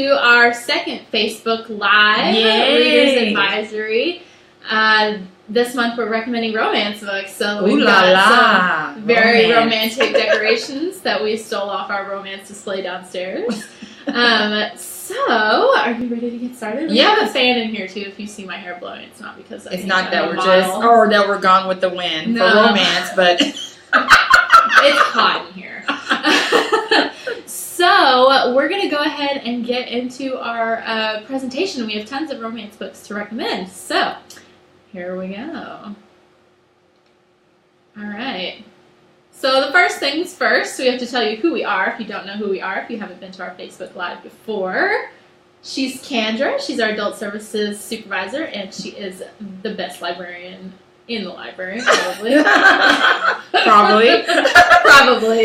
to our second Facebook Live Readers Advisory. This month we're recommending romance books, so we've got some very romantic decorations that we stole off our romance display downstairs. So, are you ready to get started? We have a fan in here too. If you see my hair blowing, it's not because it's not that we're that we're gone with the wind for romance, but it's hot in here. So, we're going to go ahead and get into our presentation. We have tons of romance books to recommend. So, here we go. All right. So the first things first, we have to tell you who we are if you don't know who we are, if you haven't been to our Facebook Live before. She's Kendra. She's our Adult Services Supervisor, and she is the best librarian in the library, probably. Probably.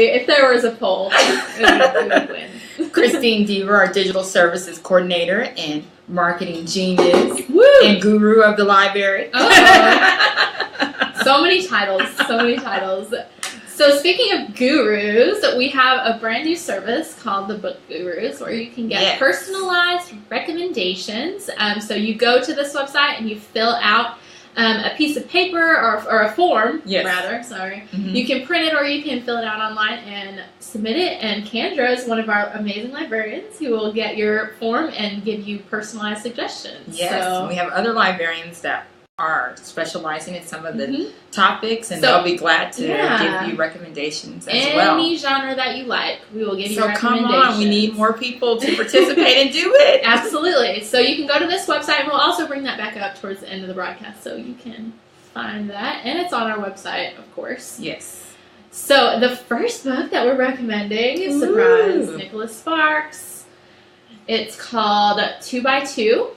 If there was a poll, we would win. Christine Deaver, our Digital Services Coordinator and Marketing Genius and Guru of the Library. Oh. So many titles. So speaking of gurus, we have a brand new service called the Book Gurus where you can get personalized recommendations. So you go to this website and you fill out a piece of paper or a form, rather. Mm-hmm. You can print it or you can fill it out online and submit it. And Kendra is one of our amazing librarians who will get your form and give you personalized suggestions. Yes, so we have other librarians that are specializing in some of the topics, and they'll be glad to give you recommendations as well. Any genre that you like, we will give you recommendations. So come on, we need more people to participate and do it. Absolutely. So you can go to this website, and we'll also bring that back up towards the end of the broadcast so you can find that. And it's on our website, of course. Yes. So the first book that we're recommending is surprise, Nicholas Sparks. It's called 2x2.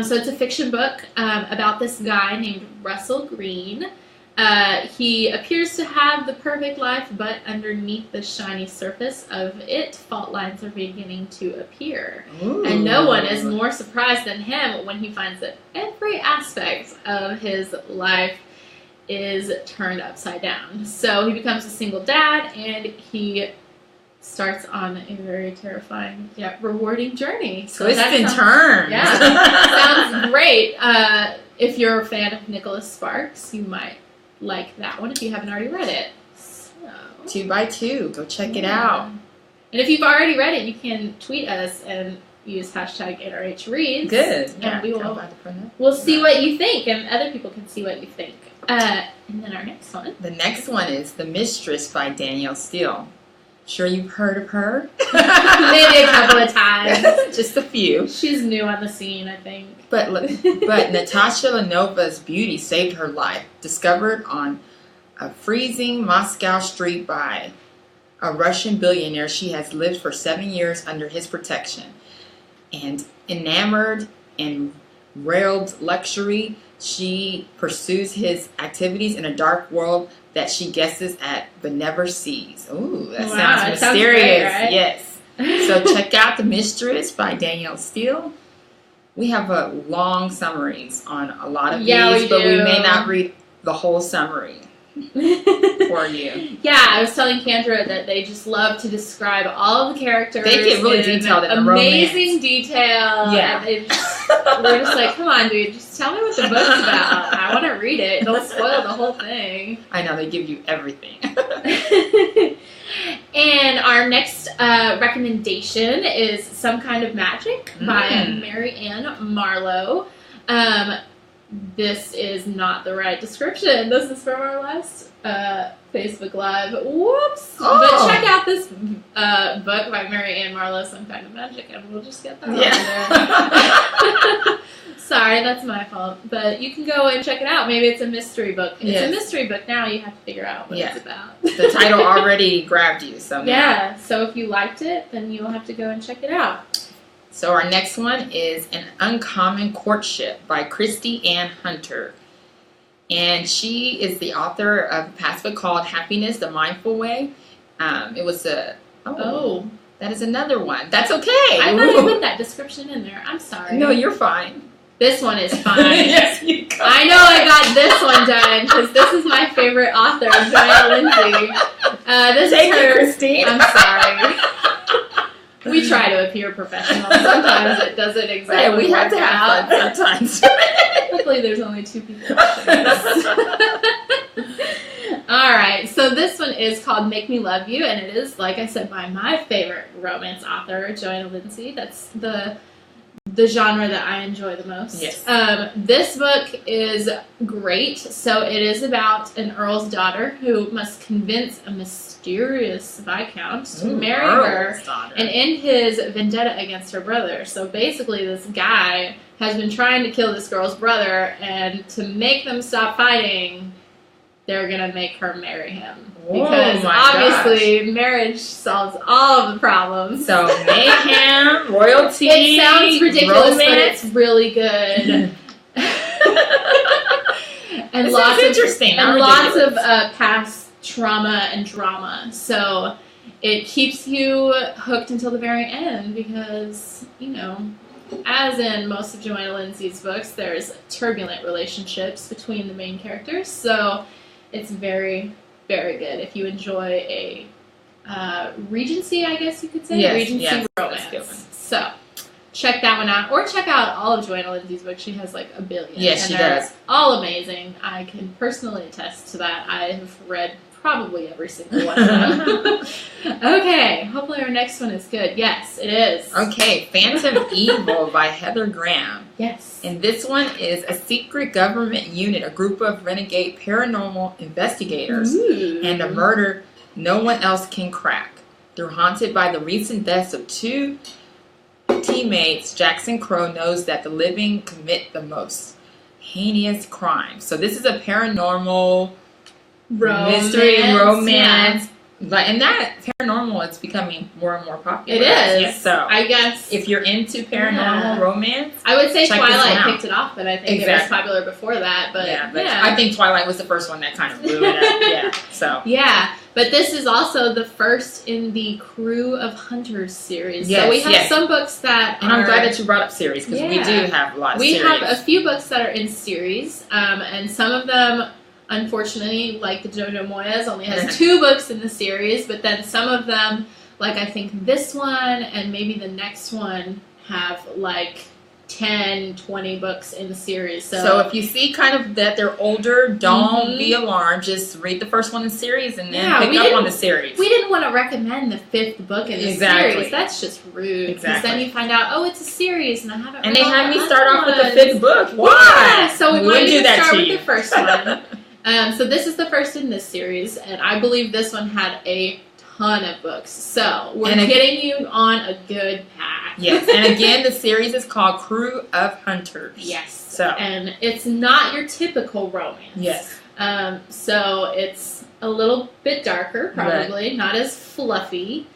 So it's a fiction book about this guy named Russell Green. He appears to have the perfect life, but underneath the shiny surface of it, fault lines are beginning to appear. Ooh. And no one is more surprised than him when he finds that every aspect of his life is turned upside down. So he becomes a single dad, and he starts on a very terrifying yet rewarding journey. Twists and turns. Yeah, sounds great. If you're a fan of Nicholas Sparks, you might like that one if you haven't already read it. So 2x2, go check it out. And if you've already read it, you can tweet us and use hashtag NRHReads. Good. And we'll see what you think, and other people can see what you think. And then our next one. The next one is The Mistress by Danielle Steele. Sure you've heard of her? Maybe a couple of times. Just a few. She's new on the scene, I think. But Natasha Lenova's beauty saved her life. Discovered on a freezing Moscow street by a Russian billionaire, she has lived for 7 years under his protection. And enamored and railed luxury, she pursues his activities in a dark world that she guesses at but never sees. Ooh, that sounds mysterious. Sounds great, right? Yes. So check out The Mistress by Danielle Steele. We have long summaries on a lot of these, but we may not read the whole summary for you. Yeah, I was telling Kendra that they just love to describe all of the characters. They get really detailed in the romance. Amazing detail. Yeah. We're just like, come on, dude, just tell me what the book's about. I want to read it. Don't spoil the whole thing. I know, they give you everything. And our next recommendation is Some Kind of Magic by Mary Ann Marlowe. This is not the right description. This is from our last Facebook Live. Whoops! Oh. But check out this book by Mary Ann Marlowe, Some Kind of Magic, and we'll just get that on there. Sorry, that's my fault. But you can go and check it out. Maybe it's a mystery book. It's a mystery book now. You have to figure out what it's about. The title already grabbed you. So yeah, so if you liked it, then you'll have to go and check it out. So our next one is An Uncommon Courtship by Christy Ann Hunter. And she is the author of a past book called Happiness the Mindful Way. It was a... Oh, that is another one. That's okay. I thought I put that description in there. I'm sorry. No, you're fine. This one is fine. Yes, you got I know I got this one done because this is my favorite author, Joanne Lindsay. This Thank is her. you, Christine. I'm sorry. We try to appear professional. Sometimes it doesn't exactly. Right, we have to work have out. fun sometimes. Hopefully, there's only 2 people watching this. All right, so this one is called Make Me Love You, and it is, like I said, by my favorite romance author, Joanne Lindsay. That's the genre that I enjoy the most. Yes. This book is great. So it is about an earl's daughter who must convince a mysterious viscount to marry her and end his vendetta against her brother. So basically, this guy has been trying to kill this girl's brother, and to make them stop fighting, they're going to make her marry him. Because obviously, marriage solves all of the problems. So, mayhem, royalty, it sounds ridiculous, romance. but it's really good. And it lots sounds interesting. And lots of past trauma and drama. So, it keeps you hooked until the very end because, as in most of Joanne Lindsay's books, there's turbulent relationships between the main characters. So, it's very, very good if you enjoy a Regency, I guess you could say. Yes, Regency romance. So, check that one out. Or check out all of Joanne Lindsay's books. She has like a billion. Yes, she does. All amazing. I can personally attest to that. I have read probably every single one of them. Okay, hopefully our next one is good. Yes, it is. Okay, Phantom Evil by Heather Graham. Yes. And this one is a secret government unit, a group of renegade paranormal investigators, and a murder no one else can crack. They're haunted by the recent deaths of 2 teammates. Jackson Crow knows that the living commit the most heinous crimes. So this is a paranormal mystery romance. But in that paranormal, it's becoming more and more popular. It is. Yes, so I guess if you're into paranormal romance, I would say check Twilight picked it off, but I think it was popular before that. But I think Twilight was the first one that kind of blew it up. But this is also the first in the Crew of Hunters series. Yes, so we have some books that and I'm glad that you brought up series because we do have a lot of series. We have a few books that are in series, and some of them, unfortunately, like the Jojo Moyes, only has 2 books in the series, but then some of them, like I think this one and maybe the next one, have like 10, 20 books in the series. So if you see kind of that they're older, don't be alarmed. Just read the first one in the series and then pick up on the series. We didn't want to recommend the 5th book in the series. That's just rude. Because then you find out, it's a series and I haven't read And they all have the me start off with the 5th book. Why? Yeah, so we wanted to start with the first one. So this is the first in this series, and I believe this one had a ton of books. So we're getting you on a good path. Yes, and again, the series is called Crew of Hunters. Yes. And it's not your typical romance. Yes. So it's a little bit darker, probably, not as fluffy,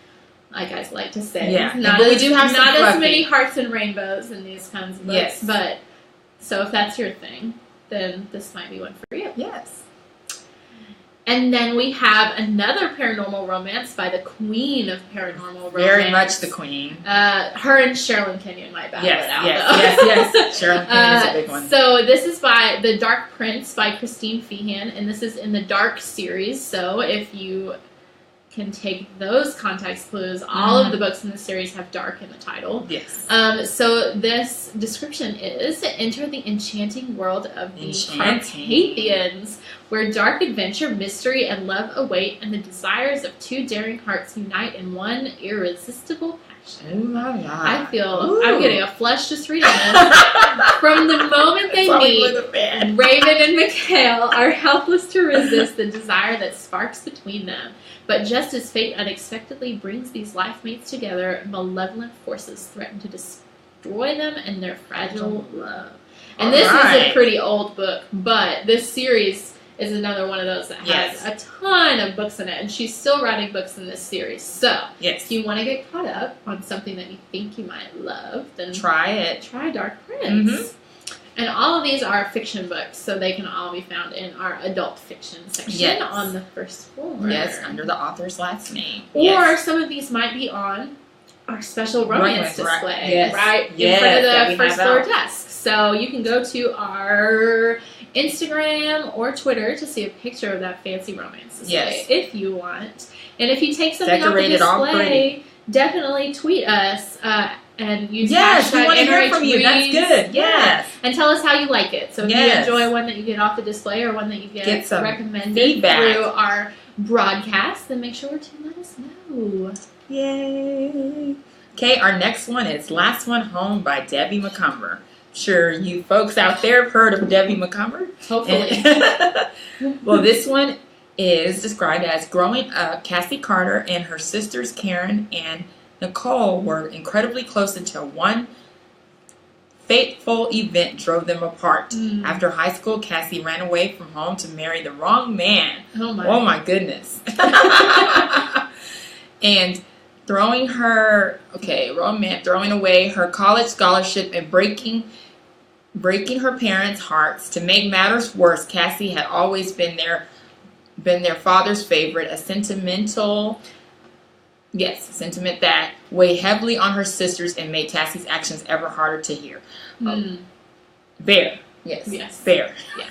like I like to say. Yeah, but we do have not as many hearts and rainbows in these kinds of books. Yes. But so if that's your thing, then this might be one for you. Yes. And then we have another paranormal romance by the queen of paranormal romance. Very much the queen. Her and Sherilyn Kenyon might battle it out, though. Yes. Sherilyn Kenyon is a big one. So this is by The Dark Prince by Christine Feehan, and this is in the Dark series. So if you can take those context clues, all of the books in the series have dark in the title. Yes. So this description is: enter the enchanting world of the Carpathians, where dark adventure, mystery, and love await, and the desires of 2 daring hearts unite in one irresistible passion. I feel I'm getting a flush just reading this. From the moment they meet, Raven and Mikhail are helpless to resist the desire that sparks between them. But just as fate unexpectedly brings these life mates together, malevolent forces threaten to destroy them and their fragile love. And this is a pretty old book, but this series is another one of those that has a ton of books in it, and she's still writing books in this series. So, if you want to get caught up on something that you think you might love, then try it. Try Dark Prince. And all of these are fiction books, so they can all be found in our adult fiction section on the first floor. Yes, under the author's last name. Or some of these might be on our special romance display, right in front of the first floor desk. So you can go to our Instagram or Twitter to see a picture of that fancy romance display if you want. And if you take something off the display definitely tweet us and use Yes, we hashtag want to hear from you. That's NRHreads. good. Yes. And tell us how you like it. So if Yes. you enjoy one that you get off the display or one that you get some recommended feedback through our broadcast, then make sure to let us know. Yay. Okay, our next one is Last One Home by Debbie McCumber. Sure, you folks out there have heard of Debbie McCumber. Hopefully. Well, this one is described as growing up, Cassie Carter and her sisters Karen and Nicole were incredibly close until one fateful event drove them apart. After high school, Cassie ran away from home to marry the wrong man. Oh my goodness. And throwing away her college scholarship and breaking her parents' hearts. To make matters worse, Cassie had always been their father's favorite, a sentiment that weighed heavily on her sisters and made Cassie's actions ever harder to hear. Bear. Yes. Bear. Yeah.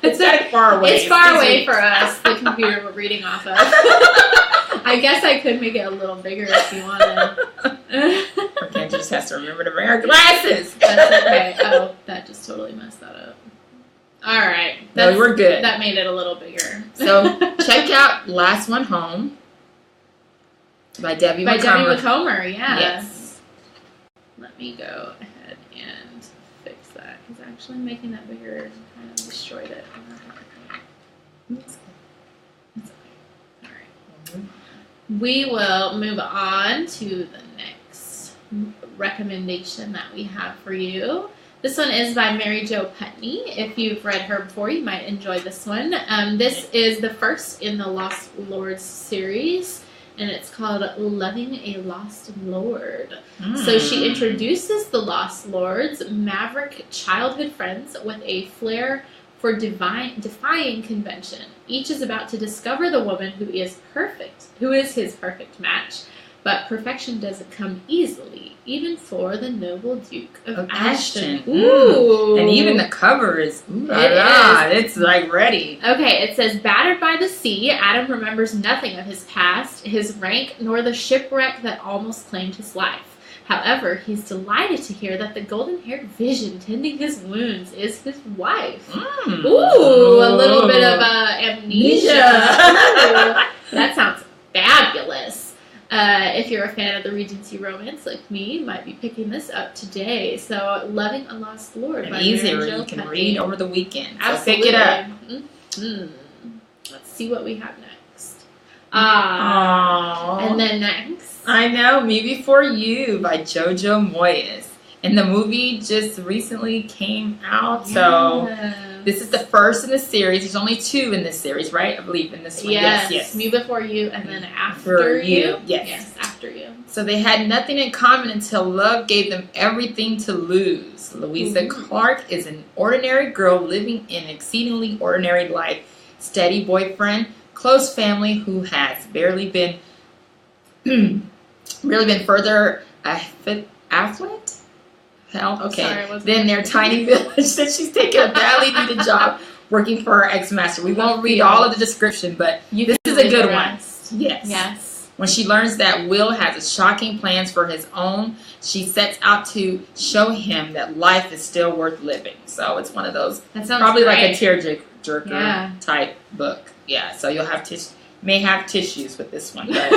It's far away. It's far away for us, the computer we're reading off of. I guess I could make it a little bigger if you wanted. Okay, just has to remember to bring her glasses. That's okay. Oh, that just totally messed that up. All right. No, we're good. That made it a little bigger. So check out Last One Home by Debbie McCumber. Debbie McCumber, yeah. Yes. Let me go ahead and fix that because actually making that bigger kind of destroyed it. It's okay. All right. We will move on to the next recommendation that we have for you. This one is by Mary Jo Putney. If you've read her before, you might enjoy this one. This is the first in the Lost Lords series, and it's called Loving a Lost Lord. So she introduces the Lost Lords, maverick childhood friends with a flair for defying convention. Each is about to discover the woman who is his perfect match. But perfection doesn't come easily, even for the noble Duke of Ashton. Ooh. And even the cover is, it's like ready. Okay, it says, battered by the sea, Adam remembers nothing of his past, his rank, nor the shipwreck that almost claimed his life. However, he's delighted to hear that the golden-haired vision tending his wounds is his wife. Ooh, a little bit of amnesia. That sounds fabulous. If you're a fan of the Regency romance like me, you might be picking this up today. So, Loving a Lost Lord by easier Mary Jo you can Putney. read over the weekend. So Absolutely. pick it up. Let's see what we have next. Aww. And then next. I know, Me Before You by Jojo Moyes. And the movie just recently came out, so this is the first in the series. There's only 2 in this series, right? I believe in this one. Yes. Me Before You, and then After You. Yes, After You. So they had nothing in common until love gave them everything to lose. Louisa Clark is an ordinary girl living an exceedingly ordinary life. Steady boyfriend, close family who has barely been further affluent. Then their tiny village that she's taking a badly needed job working for her ex-master. We won't read all of the description, but this is a good one. Yes. When she learns that Will has shocking plans for his own, she sets out to show him that life is still worth living. So it's one of those, that sounds probably great. like a tearjerker type book. Yeah, so you'll have may have tissues with this one. But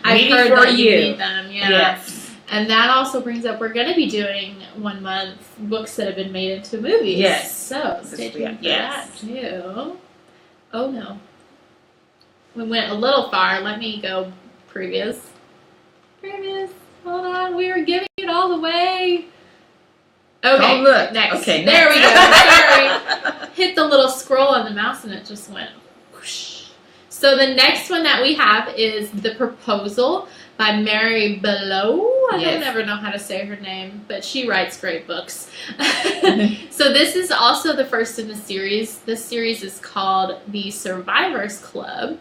I've heard that you need them. Yes. And that also brings up, we're going to be doing 1 month books that have been made into movies. Yes. So stay tuned for that too. Oh no. We went a little far. Let me go previous. Hold on. We were giving it all away. Okay. Oh, look. Next. Okay, there we go. Sorry. Hit the little scroll on the mouse and it just went whoosh. So the next one that we have is The Proposal by Mary Balogh. I don't ever know how to say her name, but she writes great books. So this is also the first in the series. This series is called The Survivors Club.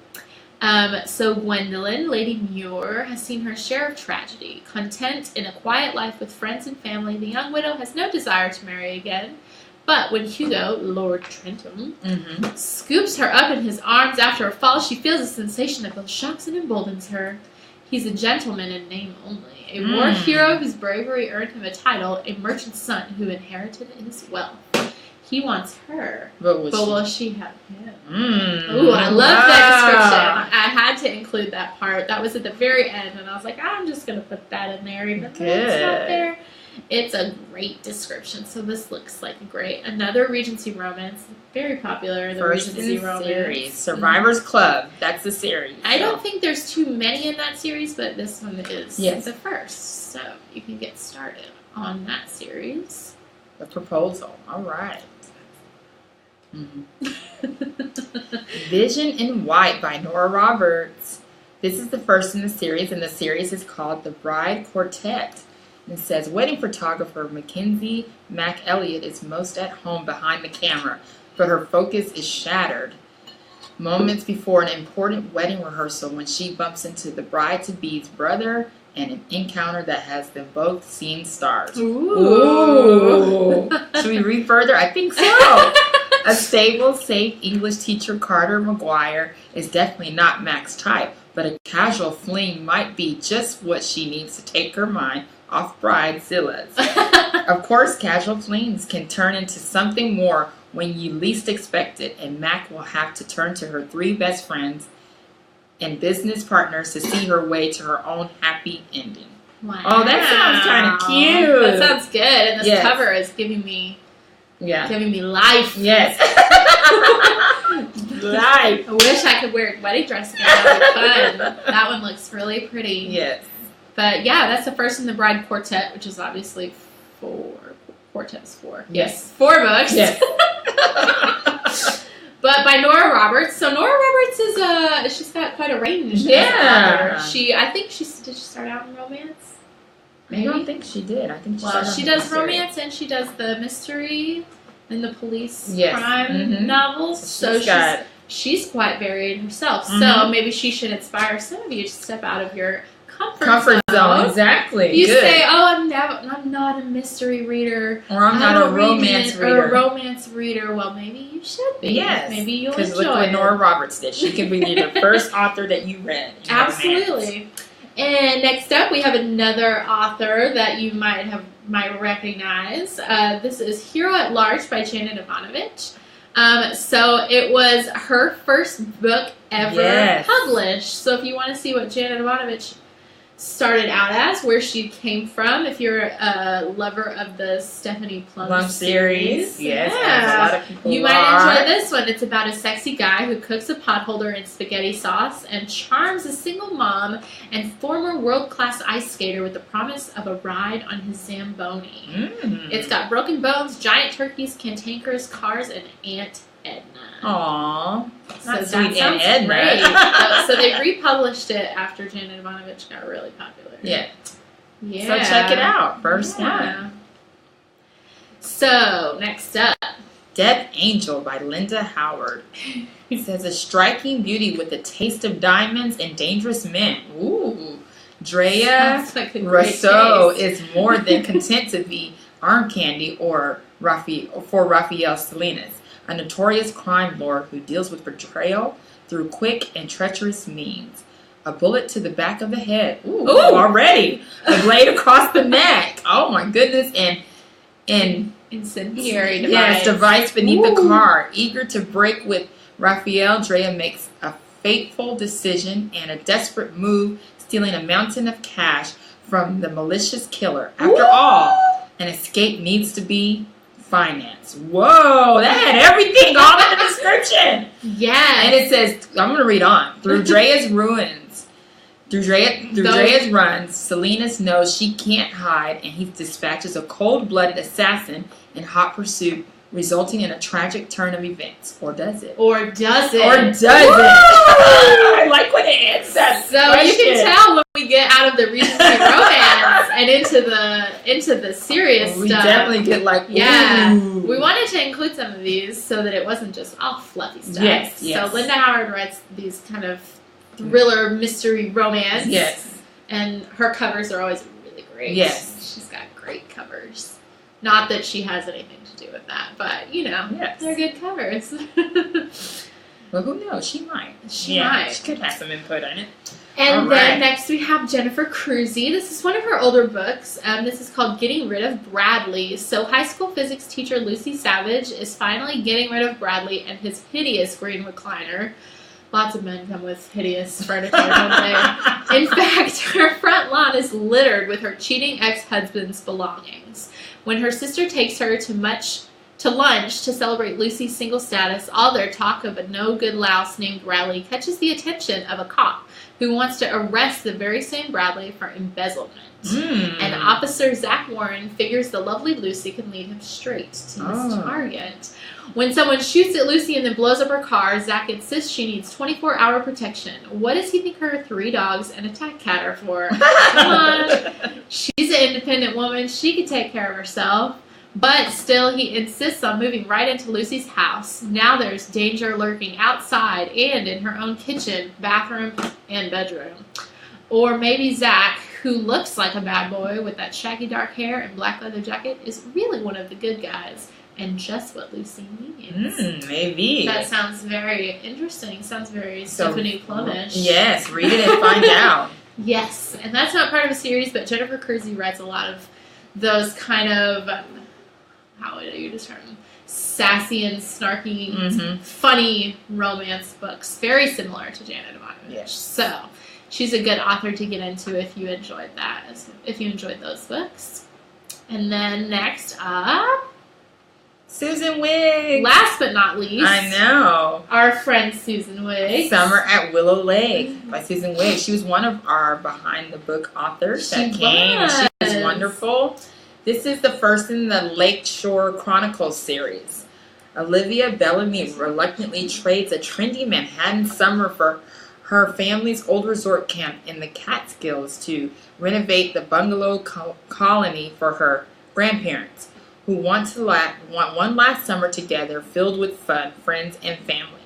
So Gwendolyn, Lady Muir, has seen her share of tragedy. Content in a quiet life with friends and family, the young widow has no desire to marry again. But when Hugo, Lord Trentham, scoops her up in his arms after a fall, she feels a sensation that both shocks and emboldens her. He's a gentleman in name only, a war hero whose bravery earned him a title, a merchant's son who inherited his wealth. He wants her, but will she have him? Ooh, I love that description. I had to include that part. That was at the very end, and I was like, I'm just going to put that in there, even though it's not there. It's a great description, so this looks like great. Another Regency romance, very popular. The First Regency in the romance series, Survivor's Club. That's the series. I don't think there's too many in that series, but this one is the first, so you can get started on that series. The proposal. All right. Vision in White by Nora Roberts. This is the first in the series, and the series is called The Bride Quartet. And it says, wedding photographer Mackenzie McElliott is most at home behind the camera, but her focus is shattered moments before an important wedding rehearsal when she bumps into the bride-to-be's brother and an encounter that has them both seeing stars. Ooh. Should we read further? I think so. A stable, safe English teacher, Carter McGuire, is definitely not Mac's type, but a casual fling might be just what she needs to take her mind off bridezilla's. Of course, casual flings can turn into something more when you least expect it, and Mac will have to turn to her 3 best friends and business partners to see her way to her own happy ending. Wow. Oh, that sounds kind of cute. That sounds good, and this cover is giving me life. Yes. Life. I wish I could wear a wedding dress again. That would be fun. That one looks really pretty. Yes. But yeah, that's the first in the Bride Quartet, which is obviously 4. Quartet's 4. Yes. 4 books. Yes. But by Nora Roberts. So Nora Roberts is she's got quite a range. Yeah. I think did she start out in romance? Maybe? I don't think she did. I think she does romance and she does the mystery and the police crime novels. So she's quite varied herself. So maybe she should inspire some of you to step out of your comfort zone. Exactly. You say, I'm not a mystery reader, or I'm not a romance reader. Or a romance reader. Well, maybe you should be. Yes. Maybe you'll enjoy it. Because look what Nora Roberts did. She could be the first author that you read. Absolutely. And next up, we have another author that you might recognize. This is Hero at Large by Janet Ivanovich. So it was her first book ever published. So if you want to see what Janet Ivanovich started out as, where she came from, if you're a lover of the Stephanie Plum series. Yes, a lot of people you might enjoy this one. It's about a sexy guy who cooks a potholder in spaghetti sauce and charms a single mom and former world-class ice skater with the promise of a ride on his Zamboni. It's got broken bones, giant turkeys, cantankerous cars, and Aunt Edna. Aww. Not sweet Aunt Edna. Great. So they republished it after Janet Ivanovich got really popular. Yeah. So check it out. First one. So, next up. Death Angel by Linda Howard. It says, a striking beauty with a taste of diamonds and dangerous men. Ooh. Drea Rousseau is more than content to be arm candy for Raphael Salinas, a notorious crime lord who deals with betrayal through quick and treacherous means. A bullet to the back of the head. Ooh, already. A blade across the neck. Oh my goodness. And incendiary device. Yes, device beneath the car. Eager to break with Raphael, Drea makes a fateful decision and a desperate move, stealing a mountain of cash from the malicious killer. After all, an escape needs to be finance. Whoa, that had everything all in the description. Yeah. And it says, I'm going to read on. Through Drea's runs, Salinas knows she can't hide, and he dispatches a cold-blooded assassin in hot pursuit, resulting in a tragic turn of events. Or does it? Or does it? I like when it answers that question. You can tell when we get out of the Regency romance and into the serious stuff. We definitely get we wanted to include some of these so that it wasn't just all fluffy stuff. Yes. So Linda Howard writes these kind of thriller mystery romance. Yes. And her covers are always really great. Yes. She's got great covers. Not that she has anything to do with that, but they're good covers. Well, who knows? She might. She might. She could have some input on it. And then next we have Jennifer Cruzy. This is one of her older books. This is called Getting Rid of Bradley. So high school physics teacher Lucy Savage is finally getting rid of Bradley and his hideous green recliner. Lots of men come with hideous furniture, don't they? In fact, her front lawn is littered with her cheating ex-husband's belongings. When her sister takes her to lunch to celebrate Lucy's single status, all their talk of a no-good louse named Bradley catches the attention of a cop who wants to arrest the very same Bradley for embezzlement. And Officer Zach Warren figures the lovely Lucy can lead him straight to his target. When someone shoots at Lucy and then blows up her car, Zach insists she needs 24-hour protection. What does he think her 3 dogs and a cat are for? Come on. She's an independent woman. She can take care of herself. But still, he insists on moving right into Lucy's house. Now there's danger lurking outside and in her own kitchen, bathroom, and bedroom. Or maybe Zach, who looks like a bad boy with that shaggy dark hair and black leather jacket, is really one of the good guys and just what Lucy needs. Maybe. That sounds very interesting. Sounds very Stephanie Plum-ish. Yes, read it and find out. Yes, and that's not part of a series, but Jennifer Cruzy writes a lot of those kind of... how would you describe them? Sassy and snarky, funny romance books. Very similar to Janet Ivanovich. Yes. So, she's a good author to get into if you enjoyed that. If you enjoyed those books. And then next up... Susan Wiggs. Last but not least. I know. Our friend Susan Wiggs. Summer at Willow Lake by Susan Wiggs. She was one of our behind the book authors that came. She was wonderful. This is the first in the Lakeshore Chronicles series. Olivia Bellamy reluctantly trades a trendy Manhattan summer for her family's old resort camp in the Catskills to renovate the bungalow colony for her grandparents, who want one last summer together filled with fun, friends, and family.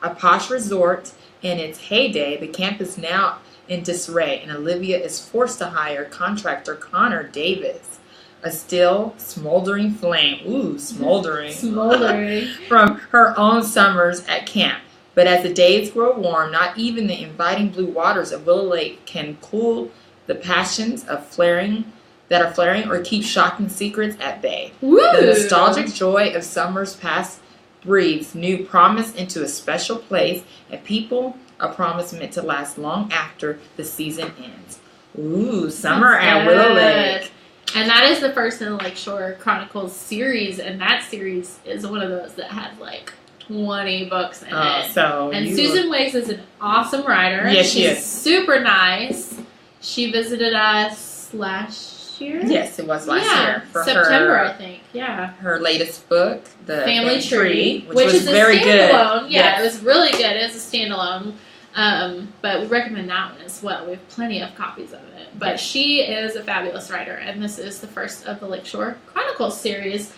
A posh resort in its heyday, the camp is now in disarray, and Olivia is forced to hire contractor Connor Davis, a still smoldering flame. Ooh, smoldering. Smoldering. From her own summers at camp. But as the days grow warm, not even the inviting blue waters of Willow Lake can cool the passions of flaring or keep shocking secrets at bay. Woo! The nostalgic joy of summers past breathes new promise into a special place and people, a promise meant to last long after the season ends. Ooh, Summer at Willow Lake. And that is the first in the Lakeshore Chronicles series, and that series is one of those that has like 20 books in it. And Susan Wiggs is an awesome writer. Yes, she is. She's super nice. She visited us last year? Yes, it was last year. For September, I think. Yeah. Her latest book, The Family Tree, which was is very standalone. good. Yeah, it was really good. It's a standalone. But we recommend that one as well. We have plenty of copies of it. But she is a fabulous writer, and this is the first of the Lakeshore Chronicles series.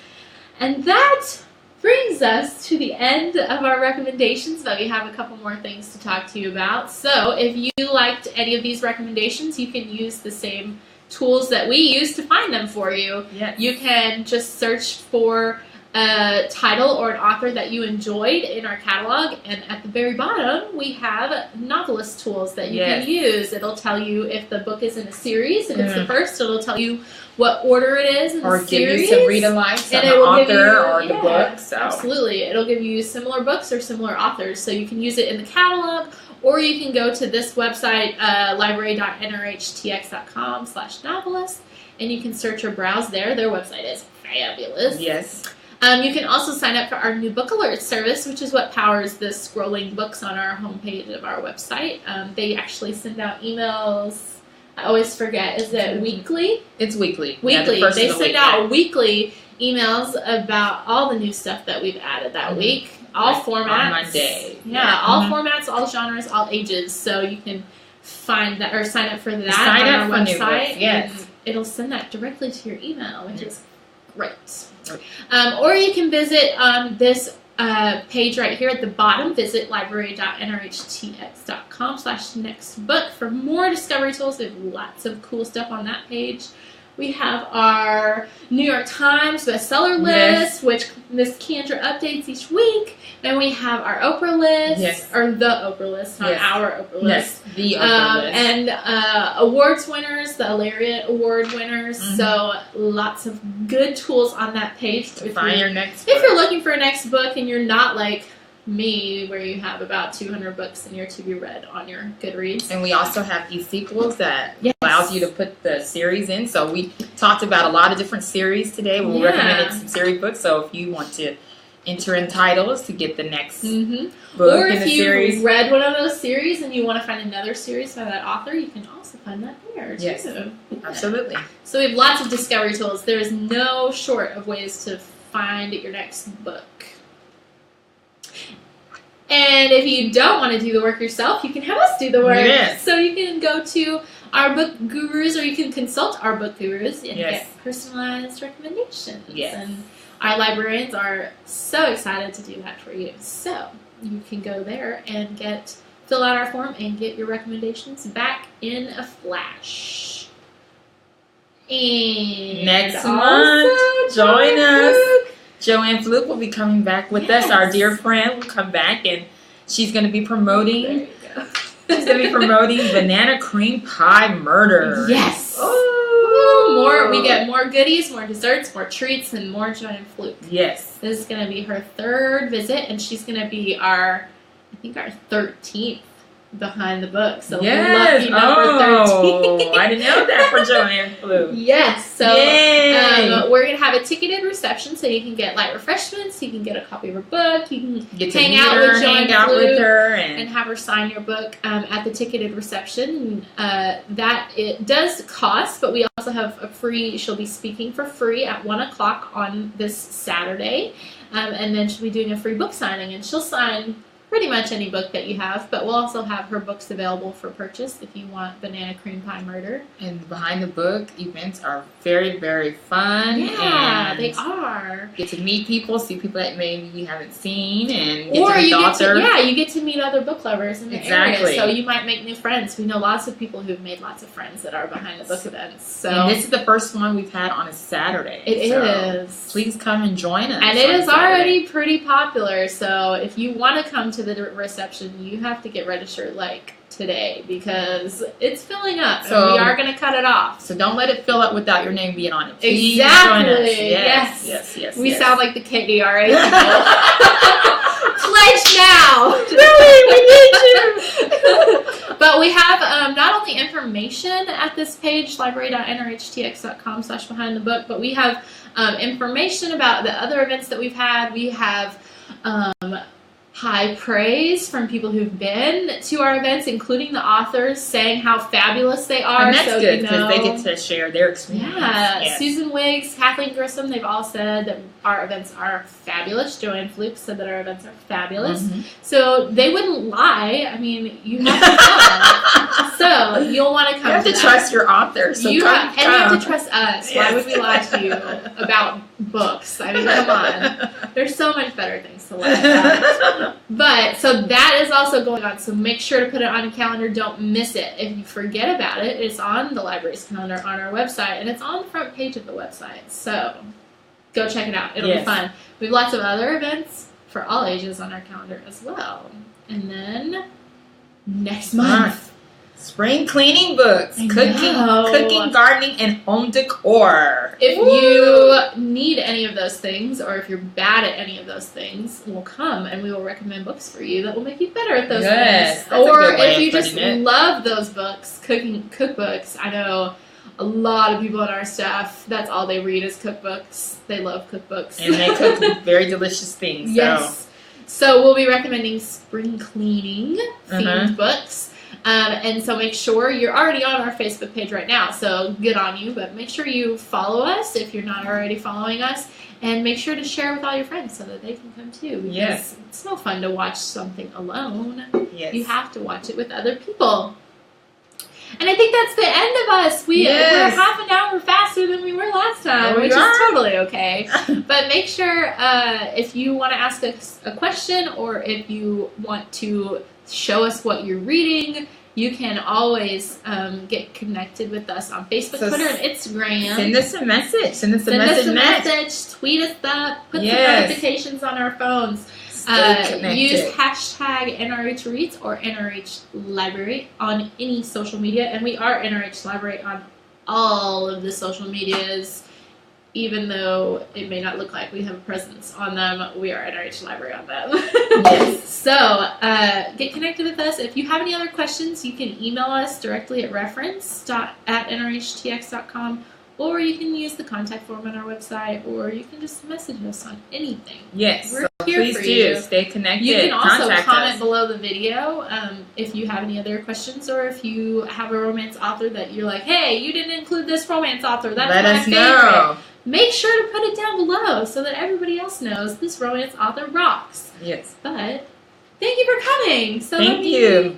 And that brings us to the end of our recommendations, but we have a couple more things to talk to you about. So if you liked any of these recommendations, you can use the same tools that we use to find them for you. Yes. You can just search for a title or an author that you enjoyed in our catalog, and at the very bottom we have novelist tools that you can use. It'll tell you if the book is in a series. If it's the first, it'll tell you what order it is in the series. Or give you some read-alikes on the author or the book. So. Absolutely. It'll give you similar books or similar authors, so you can use it in the catalog, or you can go to this website, library.nrhtx.com/novelist, and you can search or browse there. Their website is fabulous. Yes. You can also sign up for our new book alert service, which is what powers the scrolling books on our homepage of our website. They actually send out emails. I always forget. Is it weekly? It's weekly. Weekly. Yeah, they send out weekly emails about all the new stuff that we've added that week. All formats. On Monday. Yeah, all formats, all genres, all ages. So you can find that or sign up for that on our website. Yes. And it'll send that directly to your email, which is great. Or you can visit this page right here at the bottom. Visit library.nrhtx.com/nextbook for more discovery tools. We have lots of cool stuff on that page. We have our New York Times bestseller list, which Miss Kendra updates each week. Then we have our Oprah list, or the Oprah list, not our Oprah list. Yes, the Oprah list. And awards winners, the Lariat Award winners. So lots of good tools on that page. To find your next book. If you're looking for a next book and you're not like me, where you have about 200 books in your to be read on your Goodreads. And we also have e-sequels that allows you to put the series in. So we talked about a lot of different series today. We recommended some series books. So if you want to enter in titles to get the next book in the series. Or if you read one of those series and you want to find another series by that author, you can also find that there too. Yes, absolutely. So we have lots of discovery tools. There is no short of ways to find your next book. And if you don't want to do the work yourself, you can have us do the work. Yes. So you can go to our book gurus, or you can consult our book gurus and get personalized recommendations. Yes. And our librarians are so excited to do that for you. So you can go there and fill out our form and get your recommendations back in a flash. And next month, join us. Joanne Fluke will be coming back with us. Our dear friend will come back, and she's going to be promoting. There you go. She's going to be promoting Banana Cream Pie Murder. Yes. Oh. We get more goodies, more desserts, more treats, and more Joanne Fluke. Yes. This is going to be her third visit, and she's going to be our 13th behind the book. So lucky number 13. I didn't know that for Joanne Fluke. Yes. So we're going to have a ticketed reception, so you can get light refreshments, you can get a copy of her book, you can get to hang out with Joanne with her and have her sign your book at the ticketed reception. That it does cost, but we also have she'll be speaking for free at 1 o'clock on this Saturday. And then she'll be doing a free book signing, and she'll sign pretty much any book that you have, but we'll also have her books available for purchase if you want Banana Cream Pie Murder. And behind the book events are very, very fun. Yeah, and they are. Get to meet people, see people that maybe you haven't seen, and you get to meet other book lovers in the area. So you might make new friends. We know lots of people who've made lots of friends that are behind the book events. So and this is the first one we've had on a Saturday. It is. Please come and join us. And it is already pretty popular. So if you want to come to the reception, you have to get registered like today, because it's filling up, and we are going to cut it off. So don't let it fill up without your name being on it. Please exactly. Join us. Yes. We sound like the KDRA people. Pledge now. Really, we need you. But we have not only information at this page, library.nrhtx.com/behind the book, but we have information about the other events that we've had. We have high praise from people who've been to our events, including the authors, saying how fabulous they are. And that's good, because they get to share their experience. Yeah, yes. Susan Wiggs, Kathleen Grissom, they've all said that our events are fabulous. Joanne Fluke said that our events are fabulous. So they wouldn't lie. I mean, you have to come. So you'll want to come. You have to trust your author. So and you have to trust us. Why would we lie to you about books? I mean, come on. There's so much better things to lie about. But so that is also going on. So make sure to put it on your calendar. Don't miss it. If you forget about it, it's on the library's calendar on our website, and it's on the front page of the website. So go check it out. It'll be fun. We have lots of other events for all ages on our calendar as well. And then next month, spring cleaning books, cooking, gardening, and home decor. If you need any of those things, or if you're bad at any of those things, we'll come and we will recommend books for you that will make you better at those things. Or if you just love those books, cookbooks. I know a lot of people on our staff, that's all they read is cookbooks. They love cookbooks. And they cook very delicious things. Yes. So we'll be recommending spring cleaning themed books. And so make sure you're already on our Facebook page right now, so good on you, but make sure you follow us if you're not already following us, and make sure to share with all your friends so that they can come too, because it's no fun to watch something alone. You have to watch it with other people. And I think that's the end of us. We're half an hour faster than we were last time, which is totally okay. But make sure if you want to ask us a question, or if you want to show us what you're reading, You can always get connected with us on Facebook, Twitter, and Instagram. Send us a message. Send us a message. Tweet us up. Put some notifications on our phones. Use hashtag NRH Reads or NRH Library on any social media. And we are NRH Library on all of the social medias. Even though it may not look like we have a presence on them, we are NRH Library on them. Yes. So, get connected with us. If you have any other questions, you can email us directly at reference@nrhtx.com, or you can use the contact form on our website, or you can just message us on anything. Yes. We're here please for do. you. Stay connected. You can also Contact comment us below the video if you have any other questions, or if you have a romance author that you're like, hey, you didn't include this romance author. That's Let my us favorite. know. Make sure to put it down below so that everybody else knows this romance author rocks. Yes. But thank you for coming. So thank you.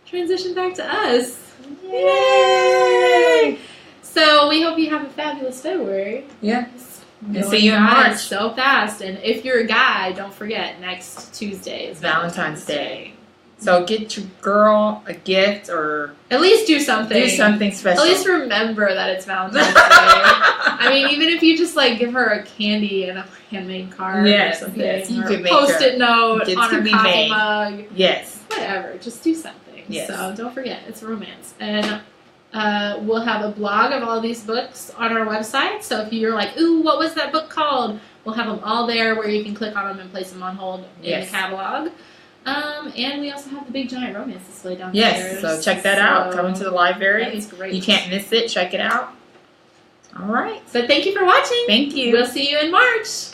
Transition back to us. Yay! So we hope you have a fabulous February. Yeah. And see you in March. So fast. And if you're a guy, don't forget, next Tuesday is Valentine's Day. So get your girl a gift, or at least do something. Do something special. At least remember that it's Valentine's Day. I mean, even if you just like give her a candy and a handmade card or something, you or could a make Post-it note on her coffee mug. Yes. Whatever. Just do something. Yes. So don't forget, it's romance. And we'll have a blog of all these books on our website. So if you're like, ooh, what was that book called? We'll have them all there where you can click on them and place them on hold in the catalog. And we also have the big giant romance display downstairs. Yes, so check that out. Come into the library. That is great. You can't miss it. Check it out. All right. But thank you for watching. Thank you. We'll see you in March.